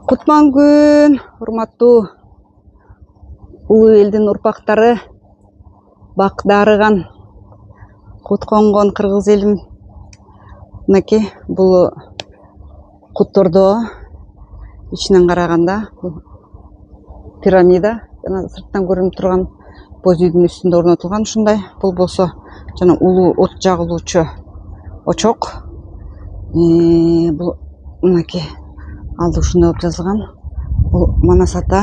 Кутман күн, урматтуу улуу элдин урпактары, бак дарыган, кут конгон кыргыз элим. Мынакей бул куттордо ичинен караганда бул пирамида жана сырттан көрүнүп турган боз үйдүн үстүндө орнотулган ушундай. Бул болсо жана улуу от жагылуучу очок. Бул мынакей алды ушундай болуп жазылган. Бул Манас ата.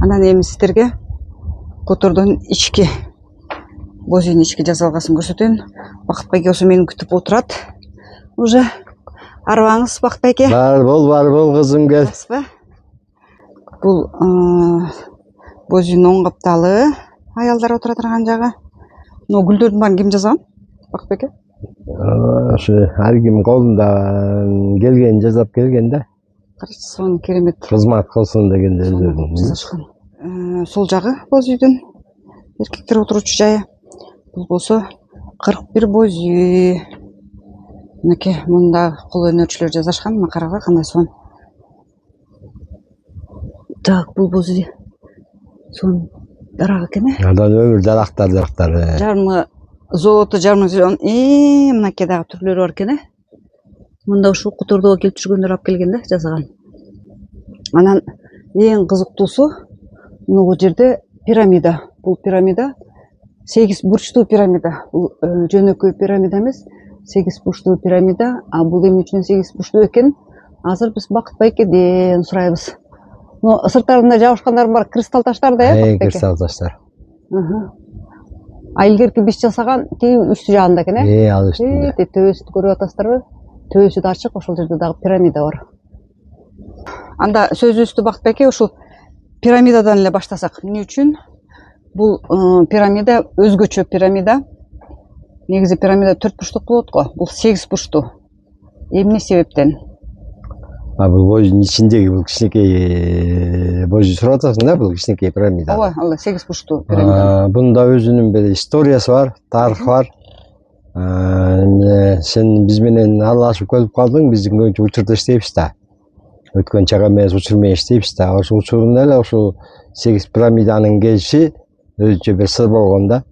Анан эми сиздерге Котордон ички боз үйдүн ички жасалгасын көрсөтөйүн. Бакыт байке ошо мени күтүп отурат. Уже арыбаңыз, Бакыт байке. Бар бол кызым, кел. Бул боз үйдүн оң капталы, аялдар отура турган жагы. Мына гүлдөрдүн баарын ким жазган, Бакыт байке? Ошо ар ким колундан келген жасап келген да. Карачы, сонун керемет. Кызмат кылсын дегенде өздөрүнүн жазышкан. Сол жагы боз үйдүн эркектер отуруучу жайы. Бул болсо 41 боз үй. Мынакей мында кол өнөрчүлөр жасашкан. Мына карагыла кандай сонун. Так, бул боз үй сонун дарак экен. Андан өмүр дарактар. Жарымы золото, жарымы зелен. Мынакей дагы түрлөрү бар экен. Мында ушул Котордого келип жүргөндөр алып келген да, жасаган. Анан эң кызыктуусу мына жерде пирамида. Бул пирамида 8 бурчтуу пирамида. Бул жөнөкөй пирамида эмес, 8 бурчтуу пирамида. А бул эмне үчүн 8 бурчтуу экен? Азыр биз Бакыт байкеден сурайбыз. Но сырттарында жабышкандар бар, кристалл таштар да, Бакыт байке? Кристалл таштар. А илгерки биз жасаган тиги үстү жагында экен, ал үстүндө. Төбөсүн көрүп атасыздарбы? Төбөсү да ачык, ошол жерде дагы пирамида бар. Анда сөзүбүздү Бакыт байке ушул пирамидадан эле баштасак. Эмне үчүн? Бул пирамида өзгөчө пирамида. Негизи пирамида 4 бурчтук болот го. Бул 8 бурчтуу. Эмне себептен? Бул боз үйдүн ичиндеги бул кичинекей боз үй сурап атасың да, бул кичинекей пирамида. Ооба, ал 8 бурчтуу пирамида. Бунда өзүнүн бир историясы бар, тарыхы бар. Сен биз менен аралашып келип калдың, биздин көбүнчө учурда иштейбиз да. Өткөн чак эмес учур менен иштейбиз да. Ошол учурунда эле ушул 8 пирамиданын келиши өзүнчө бир сыр болгон да.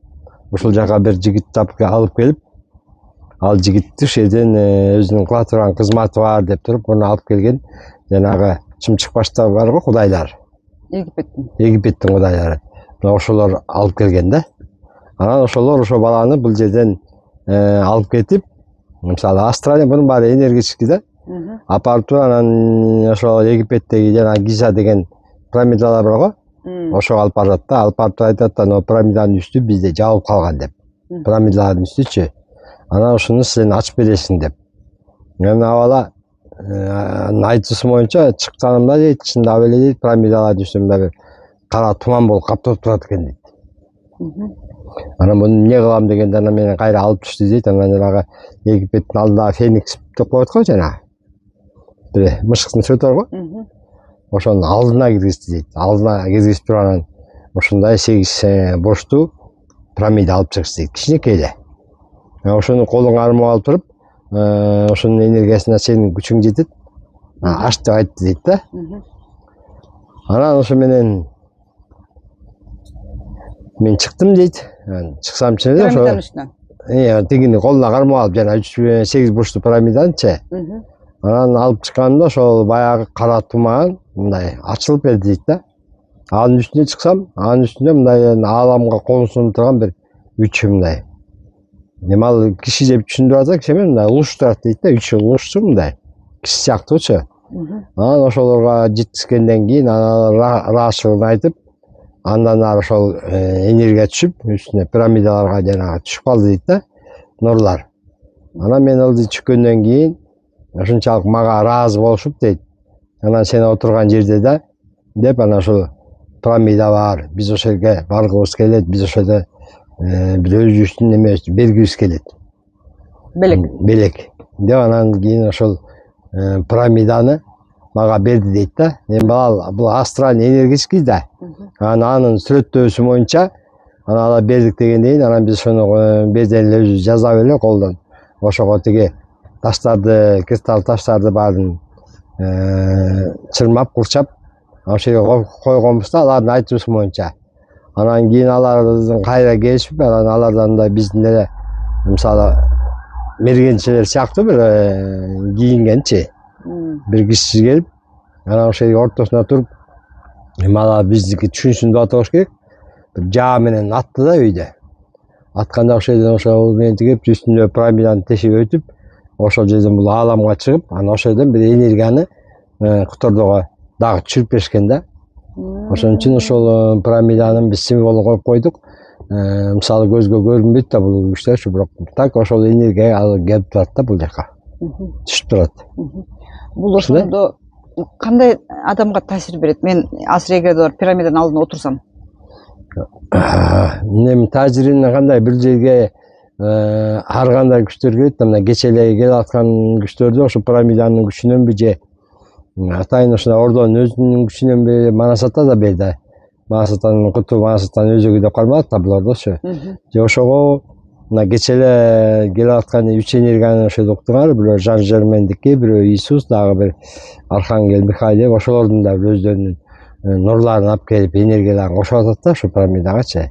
Ушул жака бир жигит алып келип, ал жигитти ушул жерден өзүнүн кыла турган кызматы бар деп туруп, муну алып келген. Жанагы чымчык баштар бар го, кудайлар. Египеттин кудайлары. Ошолор алып келген да. Анан ошолор ошо баланы бул жерден алып кетип, мисалы Австралия, мунун баары энергетический да. Апарып туруп анан ошо Египеттеги жана Гиза деген пирамидалар бар го. Ошого алып барат да, алып барып айтат да, но пирамиданын үстү бизде жабылып калган деп. Пирамидалардын үстүчү. Анан ушуну сен ачып бересиң деп. Мен абала айтуусу боюнча чыкканымда дейт, чындап эле дейт, пирамидалардын үстүн бир кара туман болуп каптап турат экен дейт. Анан муну эмне кылам дегенде анан мени кайра алып түштү дейт. Анан жанагы Египеттин алдындагы Феникс деп коет го жана. Бир мышыктын сүрөтү бар го. Ошонун алдына киргизди дейт. Алдына киргизип туруп анан ушундай 8 бурчтуу пирамида алып чыкты дейт. Кичинекей эле. Ошону колуңа армап алып туруп, ошонун энергиясына сенин күчүң жетет. Аш деп айтты дейт да. Анан ошо менен мен чыктым дейт. Чыксам чын эле ошо тигини колуна кармап алып жана 8 бурчтуу пирамиданычы. Анан алып чыкканда ошол баягы кара туман мындай ачылып берди дейт да. Анын үстүнө чыксам, анын үстүндө мындай ааламга колун сунуп турган бир үч мындай. Эми ал киши деп түшүндүрүп атса, киши эмес, мындай улуш турат дейт да, үч улушчу мындай. Киши сыяктуучу. Анан ошолорго жеткизгенден кийин анан раашыгын айтып, андан ары ошол энергия түшүп, үстүнө пирамидаларга жанагы түшүп калды дейт да, нурлар. Анан мен ылдый чүккөндөн кийин ушунчалык мага ыраазы болушуп дейт. Анан сен отурган жерде да деп анан ошол пирамида бар. Биз ошол жерге баргыбыз келет, биз ошолда бир өзүбүздүн немебизди бергибиз келет. Белек. Деп анан кийин ошол пирамиданы мага берди дейт да. Эми бул астральный энергетический да. Анын сүрөттөөсү боюнча аны ала бердик дегенден кийин анан биз ошону берден эле өзүбүз жазап эле колдон ошого тиги таштарды, кристалл таштарды баарын чырмап, курчап, ошо жерге койгонбуз да алардын айтуусу боюнча. Анан кийин алардын кайра келишип, анан алардан да биздин эле мисалы мергенчилер сыяктуу бир кийингенчи. Бир киши келип, анан ошо ортосуна туруп, мала биздики түшүнсүн деп атабаш керек. Бир жаа менен атты да үйдө. Атканда ошол жерден ошол менен тигип, үстүнө пирамиданы тешип өтүп, ошол жерден бул ааламга чыгып, анан ошол жерден бир энергияны кутордого дагы түшүрүп беришкен да. Ошон үчүн ошол пирамиданын биз символун коюп койдук. Мисалы көзгө көрүнбөйт да бул күчтөрчү, бирок так ошол энергия алып келип турат да бул жака. Түшүп турат. Бул ошондо кандай адамга таасир берет? Мен азыр эгерде бар пирамиданын алдында отурсам. Эми таасирин кандай бир жерге ар кандай күчтөр келет, мына кече эле келип аткан күчтөрдү ошо пирамиданын күчүнөнбү же атайын ошо ордонун өзүнүн күчүнөнбү Манасата да берди. Манасатанын куту, Манасатанын өзөгү деп кармадык да булардычы. Же ошого мына кече эле келип аткан үч энергияны ошо уктуңар, бирөө Жан Жермендики, бирөө Иисус, дагы бир Архангел Михаил, ошолордун да өздөрүнүн нурларын алып келип энергияларын кошуп атат да ошо пирамидагачы.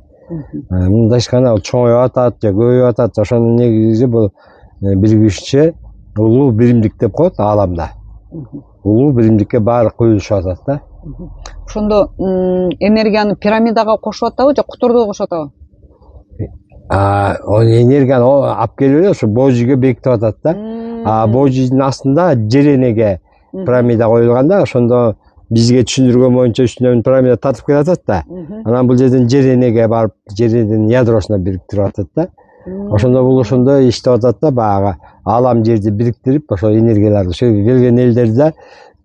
Мында эч кандай чоңоюп атат же көбөйүп атат, ошонун негизи бул биригүүчү улуу биримдик деп коет ааламда. Улуу биримдикке баары коюлушуп атат да. Ошондо энергияны пирамидага кошуп атабы же кутордого кошуп атабы? Энергияны алып келип эле ошо божийге бекитип атат да. Божийдин астында жер энеге пирамида коюлган да, ошондо бизге түшүндүргөн боюнча үстүнөн пирамида тартып келатат да. Анан бул жерден жер энеге барып, жердин ядросуна бириктирип атат да. Ошондо бул ошондо иштеп атат да, баягы аалам жерди бириктирип, ошо энергияларды ошо келген элдерде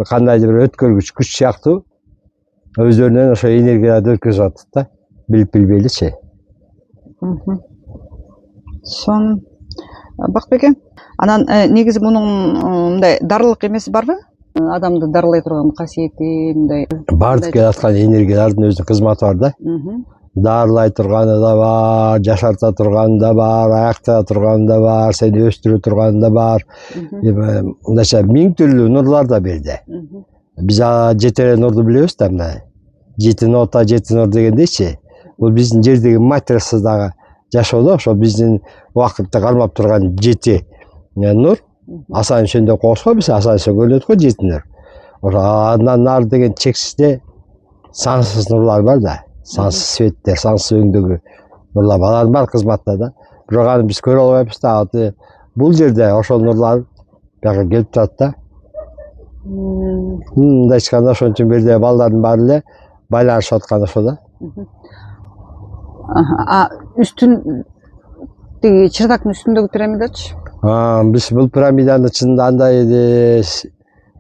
кандайдыр бир өткөргүч күч сыяктуу өздөрүнөн ошо энергияларды өткөзүп атат да. Билип билбейличи. Сон Бакбеке, анан негизи мунун мындай дарылык эмеси барбы? Адамды дарылай турган касиети мындай баардык келаткан энергиялардын өзүнүн кызматы бар да. Дарылай турганы да бар, жашарта турганы да бар, аяктыра турганы да бар, сени өстүрө турганы да бар. Мындайча 1000 түрлүү нурлар да берди. Биз 7 нурду билебиз да, мына 7 нота, 7 нур дегендейчи. Бул биздин жердеги материясыздагы жашоодо ошо биздин убакытты кармап турган 7 нур. Асан ошондой коошко биз асан көрүнөт го 7 нур. Ошо андан нары деген чексизде сансыз нурлар бар да. Сансыз светтер, сансыз өңдөгү нурлар алардын бар кызматта да. Бирок аны биз көрө албайбыз да. Бул жерде ошол нурлар бияка келип турат да. Мындай айтканда ошон үчүн бир балдардын баары эле байланышып аткан ошо да. Үстүн тиги чырдактын үстүндөгү пирамидачы? Биз бул пирамиданы чынында андай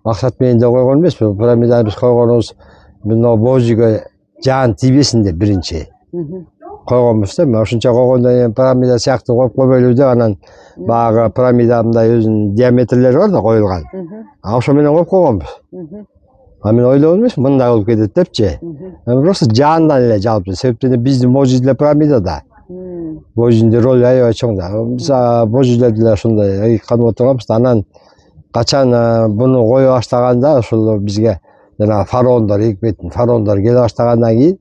максат менен да койгон эмес. Бул пирамиданы биз койгонубуз мына божийге жаан тийбесин деп биринчи койгонбуз да. Ошончо койгондон кийин пирамида сыяктуу коюп койбойлу деп анан баягы пирамида мындай өзүнүн диаметрлери бар да коюлган. Ошо менен коюп койгонбуз. Мен ойлогон эмес мындай болуп кетет депчи. Просто жаандан эле жалпы. Себептен биздин божий деле пирамида да. Божийдин ролу аябай чоң да. Биз божийдер деле ошондой канып отурганбыз да. Анан качан буну кое баштаганда ошол бизге жана фараондор, Египтин фараондор келе баштагандан кийин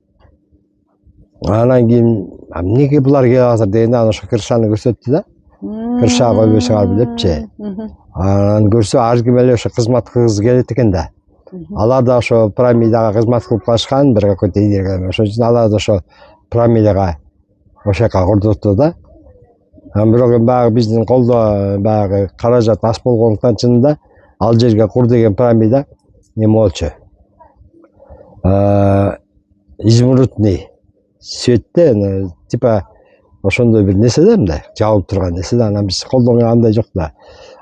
анан кийин эмнеге булар келип атат дегенде анан ошо кыршаны көрсөттү да. Кырша койбойсуңарбы депчи. Анан көрсө ар ким эле ошо кызмат кылгысы келет экен да. Алар да ошо пирамидага кызмат кылып калышкан бир какой-то энергия. Ошон үчүн алар да ошо пирамидага ошол жака курдупту да. Бирок баягы биздин колдо баягы каражат аз болгондуктан чынында ал жерге кур деген пирамида эме болчу. Изумрудный цветте, типа ошондой бир нерсе да, мындай жабылып турган нерсе да. Анан биз колдон андай жок да.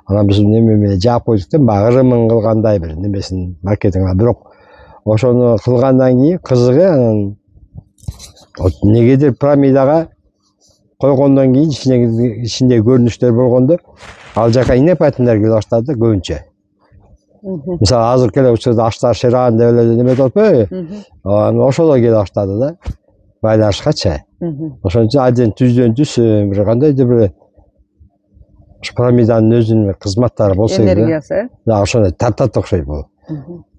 Анан биз неме менен жаап койдук да, баягы ырымын кылгандай бир немесин макетин. Бирок ошону кылгандан кийин кызыгы анан негедир пирамидага койгондон кийин ичинде көрүнүштөр болгондо ал жака инепатинер келе баштады көбүнчө. Мисалы азыркы эле учурда Аштар Шеран деп эле неме деп атпайбы? Ошолор келе баштады да. Байланышкачы. Ошон үчүн аден түздөн түз бир кандайдыр бир Ушу пирамиданын өзүнүн кызматтары болсо керек. Энергиясы. Да, ошондой тартат окшойт бул.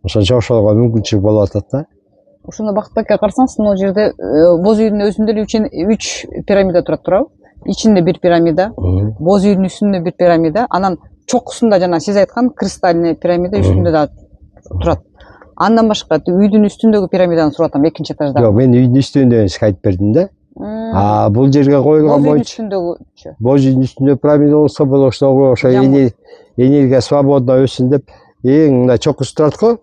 Ошончо ошого мүмкүнчүлүк болуп атат да. Ошондо Бакытбек ака карасаңыз, могу жерде боз үйдүн өзүндө эле 3 пирамида турат, туурабы? Ичинде бир пирамида, боз үйдүн үстүндө бир пирамида, анан чокусунда жана сиз айткан кристальный пирамида үстүндө да турат. Андан башка үйдүн үстүндөгү пирамиданы сурап атам, экинчи этажда. Жок, мен үйдүн үстүндө айтып бердим да. Бул жерге коюлган боюнча боз үйдүн үстүндө пирамида болсо бул ошо энергия свободно өссүн деп эң мындай чокусу турат го.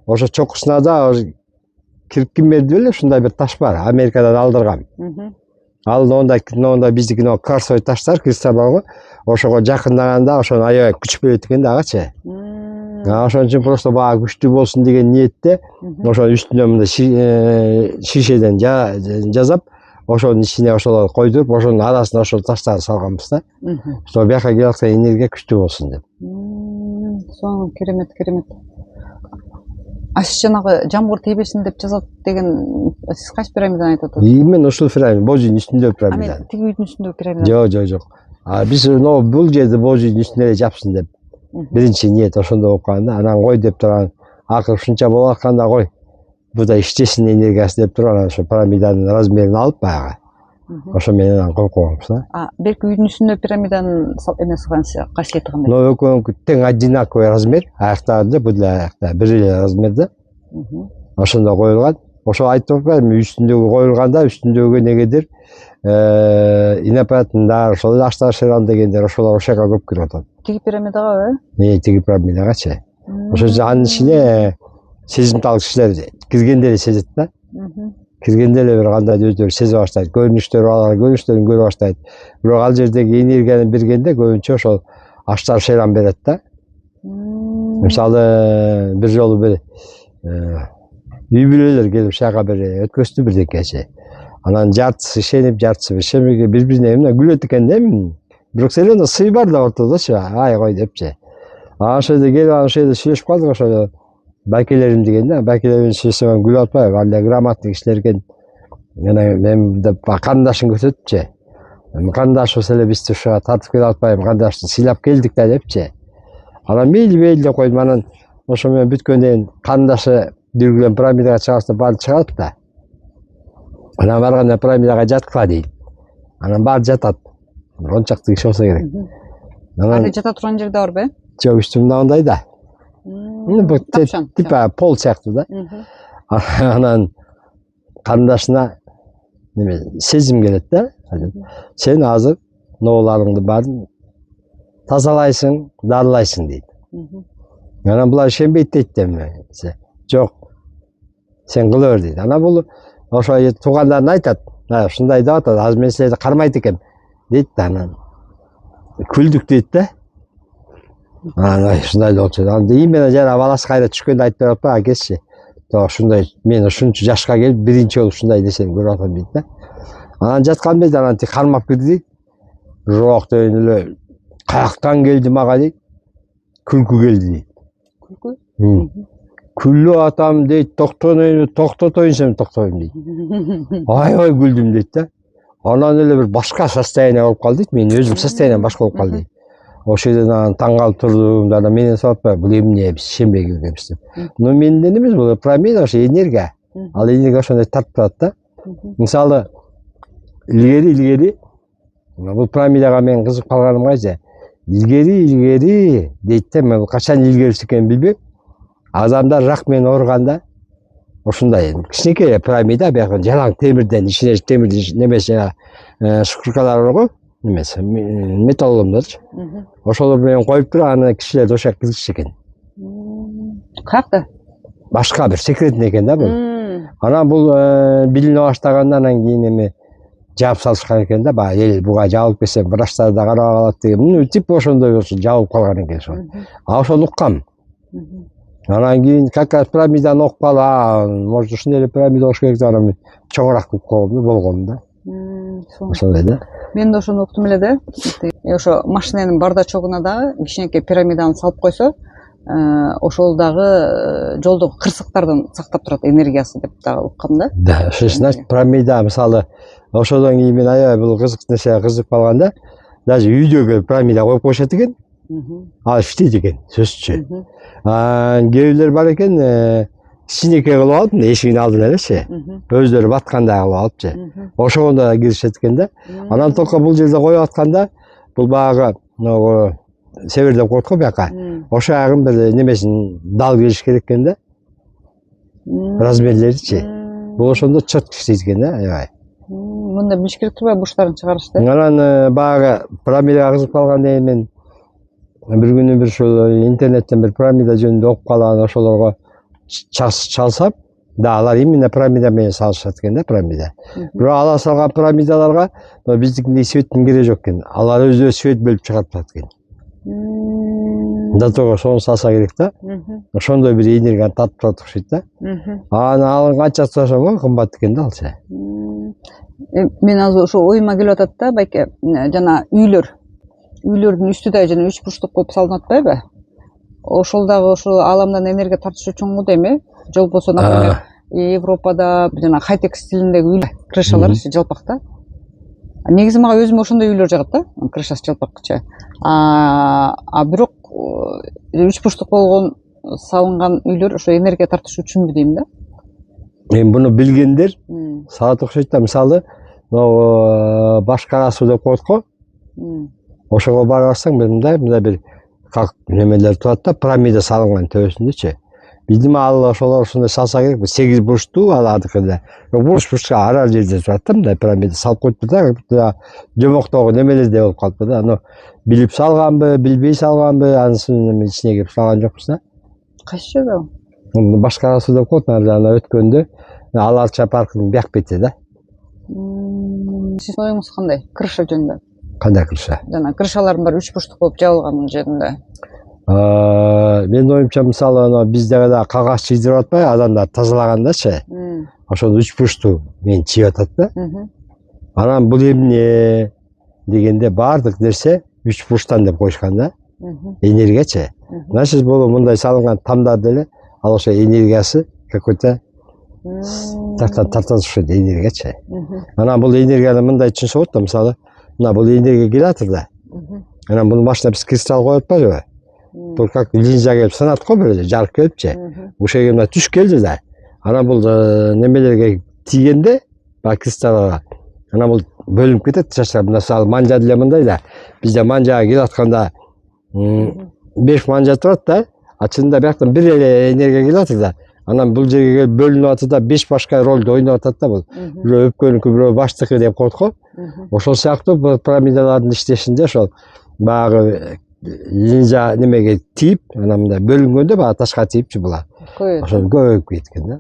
Ошо чокусуна да кирпикин берди беле, ушундай бир таш бар, Америкадан алдыргам. Ал мондай биздики кварцевый таштар, кристалл, ошого жакындаганда ошону аябай күч берет экен да агачы. Ошон үчүн просто бага күчтүү болсун деген ниетте ошонун үстүнө мындай шишеден жазап, ошонун ичине ошолорду койдуруп, ошонун арасына ошол таштарды салганбыз да. Ошо бияка келип аткан энергия күчтүү болсун деп. Соң керемет. А сиз жанагы жамгыр тийбесин деп жазат деген, сиз кайсы пирамиданы айтып атасыз? Мен ушул пирамида, боз үйдүн үстүндө пирамида. Тиги үйдүн үстүндөгү пирамида. Жок. Биз бул жерди боз үйдүн үстүнө эле жапсын деп. Биринчи ниет ошондо болуп калган да. Анан кой деп турган, акыр ушунча болуп атканда кой. Бу да иштесин энергиясы деп турган, ошо пирамиданын размерин алып баягы. Ошо менен анан коюп койгонбуз да. Белки үйдүн үстүндө пирамиданын эмеси кандай, касиети кандай? Экөөнүкү тең одинаковый размер, аяктарында бул деле аякта бир эле размерде. Ошондо коюлган. Ошо айтып атпаймынбы, үстүндөгү коюлганда, үстүндөгү негедир инопланетяндар, ошол Аштар Шеран дегендер ошолор ошол жака көп кирип атат. Тиги пирамидага Тиги пирамидагачы. Ошол анын ичине сезимтал кишилер киргенде эле сезет да. Киргенде эле бир кандай өздөрү сезе баштайт, көрүнүштөрүн көрө баштайт. Бирок ал жердеги энергияны бергенде көбүнчө ошол Аштар Шеран берет да. Мисалы бир жолу бир үй бүлөлөр келип шага бир өткөздү бирдекечи. Анан жартысы ишенип, жартысы ишенбей бири-бирине эмне күлөт экен да. Бирок все равно сый бар да ортодочу, ай кой депчи. Ошол жерде келип, ошол жерде сүйлөшүп калдык, ошол байкелерим деген да. Байкелерим сүйлөсөм күлүп атпайбы, ал эле грамотный кишилер экен. Мен деп кандашын көрсөтүпчү. Кандашыбыз эле бизди ушуга тартып келип атпайбы, кандашты сыйлап келдик да депчи. Анан мейли деп койдум. Анан ошо менен бүткөндөн кийин кандашы дүргүлөн пирамидага чыгасың баары чыгат да. Анан барганда пирамидага жаткыла дейт. Анан баары жатат. 10 чакты киши болсо керек. Али жата турган жерде барбы? Жок, үстүмдө андай да. Типа пол сыяктуу да. Анан кандашына сезим келет да. Сен азыр нооларыңды баарын тазалайсың, дарылайсың дейт. Анан булар ишенбейт дейт да. Жок, сен кыла бер дейт. Анан бул ошо туугандарына айтат. Ушундай деп атат, азыр мен силерди кармайт экем дейт да. Анан күлдүк дейт да. Анан ушундай болчу. Анан именно жана баласы кайра түшкөндө айтып берип атпайбы, акечи. Ушундай мен ушунчу жашка келип биринчи жолу ушундай нерсени көрүп атам дейт да. Анан жаткан бет анан кармап кирди. Жок деген эле каяктан келди мага дейт. Күлкү келди дейт. Күлкү? Күлүп атам дейт, токтотоюн сен токтойм дейт. Аябай күлдүм дейт да. Анан эле бир башка состояние болуп калды дейт. Мен өзүм состоянием башка болуп калды дейт. Ошол жерден анан таң калып турдум. Анан менен сурап атпайбы, бул эмне, биз ишенбей келгенбиз деп. Но менден эмес, бул пирамида, ошо энергия. Ал энергия ошондой тартып турат да. Мисалы илгери бул пирамидага мен кызыгып калганым кайсы? Илгери дейт да, мен качан илгерisi экенин билбейм. Адамдар рак менен ооруганда ошундай кичинекей пирамида, бияка жалаң темирден, ичине темир немеси шкуркалар бар го, немеси металлолорчу. Ошолор менен коюп туруп, анан кишилерди ошо жака киргизишет экен. Каякта? Башка бир секретный экен да бул. Анан бул билине баштаганда анан кийин эми жаап салышкан экен да, баягы эл буга жабылып кетсем врачтар да карабай калат деген. Тип ошондой болсо жабылып калган экен ошо. Ошону уккам. Анан кийин как раз пирамиданы окуп калып, может ушундай эле пирамида болуш керек деп анан чоңураак болгон да. Ошондой да. Мен да ошону уктум эле да. Ошо машинанын бардачогуна дагы кичинекей пирамиданы салып койсо, ошол дагы жолдогу кырсыктардан сактап турат энергиясы деп дагы уккам да. Да, ошо значит пирамида мисалы ошодон кийин мен аябай бул кызык нерсеге кызыгып калганда, даже үйдөгү пирамида коюп коюшат экен. Ал иштейт экен сөзсүзчү. Кээ бирлер бар экен, кичинекей кылып алып, эшигин алдына элечи. Өздөрү баткандай кылып алыпчы. Ошондо да киришет экен да. Анан только бул жерде коюп атканда, бул багы север деп коет го бияка. Ошо ягын бир немесин дал келиш керек экен да. Размерлеричи. Бул ошондо четко иштейт экен да, аябай. Мында билиш керек турбайбы бурчтарын чыгарышты. Анан багы пирамидага кызык калгандан кийин мен bir күнү bir ошол интернеттен bir пирамида жөнүндө окуп калган ошолорго чалсам, да алар именно пирамида менен салышат экен да, пирамида. Бирок алар салган пирамидаларга биздикиндей светтин кереги жок экен. Алар өзү свет бөлүп чыгарып турат экен. Да того сону салса керек да. Ошондой бир энергияны татып турат окшойт да. Анан канча сатсам кымбат экен да алчы. Мен азыр ошо оюма келип атат да, байке, жана үйлөрдүн үстү да жана 3 бурчтук болуп салынып атпайбы? Ошол дагы ошол аламдан энергия тартыш үчүн го дейм, жол болсо, например, Европада жана хай-тек стилиндеги үйлөр, крышалар жалпак да. Негизи мага өзүмө ошондой үйлөр жагат да, крышасы жалпакча. Бирок 3 бурчтук болгон салынган үйлөр ошо энергия тартыш үчүнбү дейм да. Мен буну билгендер салат окшойт да, мисалы, башкара суу деп коет го. Ошого барып алсаң, мындай бир как немелер турат да, пирамида салынган төбөсүндөчү. Видимо, ал ошолор ушундай салса керек, 8 бурчтуу аладыкында. Бурчка ара жерде турат да, мындай пирамида салып коюптур да, жомоктогу немелерде болуп калыптыр да. Аны билип салганбы, билбей салганбы, анын ичине кирип салган жокпуз да. Кайсы жерде? Башкара суу деп коет, ана өткөндө Аларча паркынын бияк бети да. Сиздин оюңуз кандай? Крыша жөнүндө? Кандай крыша? Жана крышалардын баары 3 бурчтук болуп жабылган жеринде. Менин оюмча, мисалы, бизде да кагаз чыйдырып атпайбы, адамдар тазалагандачы. Ошону 3 бурчтуу мен чийип атат да. Анан бул эмне дегенде баардык нерсе 3 бурчтан деп коюшкан да. Энергиячы. Значит, бул мындай салынган тамдар деле ал ошо энергиясы какой-то тартат энергиячы. Анан бул энергияны мындай түшүнсө болот да, мисалы, мына бул энергия келатыр да. Анан бунун башына биз кристалл коюп атпайбы? Бул как линза келип сынат го, бир жарык келипчи. Ошо жерге мына түш келди да. Анан бул немелерге тийгенде, баягы кристаллга, анан бул бөлүнүп кетет чачтар. Мисалы, манжа деле мындай да. Бизде манжага келип атканда 5 манжа турат да. Чынында бияктан бир эле энергия келип атыр да. Анан бул жерге келип бөлүнүп атат да, 5 башка ролду ойноп атат да бул. Бирөө өпкөнүкү, бирөө баштыкы деп коет го. Ошол сыяктуу бул пирамидалардын иштешинде ошол баягы линза немеге тийип, анан мындай бөлүнгөндө баягы ташка тийипчи булар. Ошол көбөйүп кеткен да.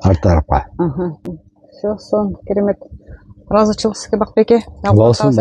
Ар тарапка. Всё, сон керемет. Ыраазычылык сизге Бакбеке. Болсун.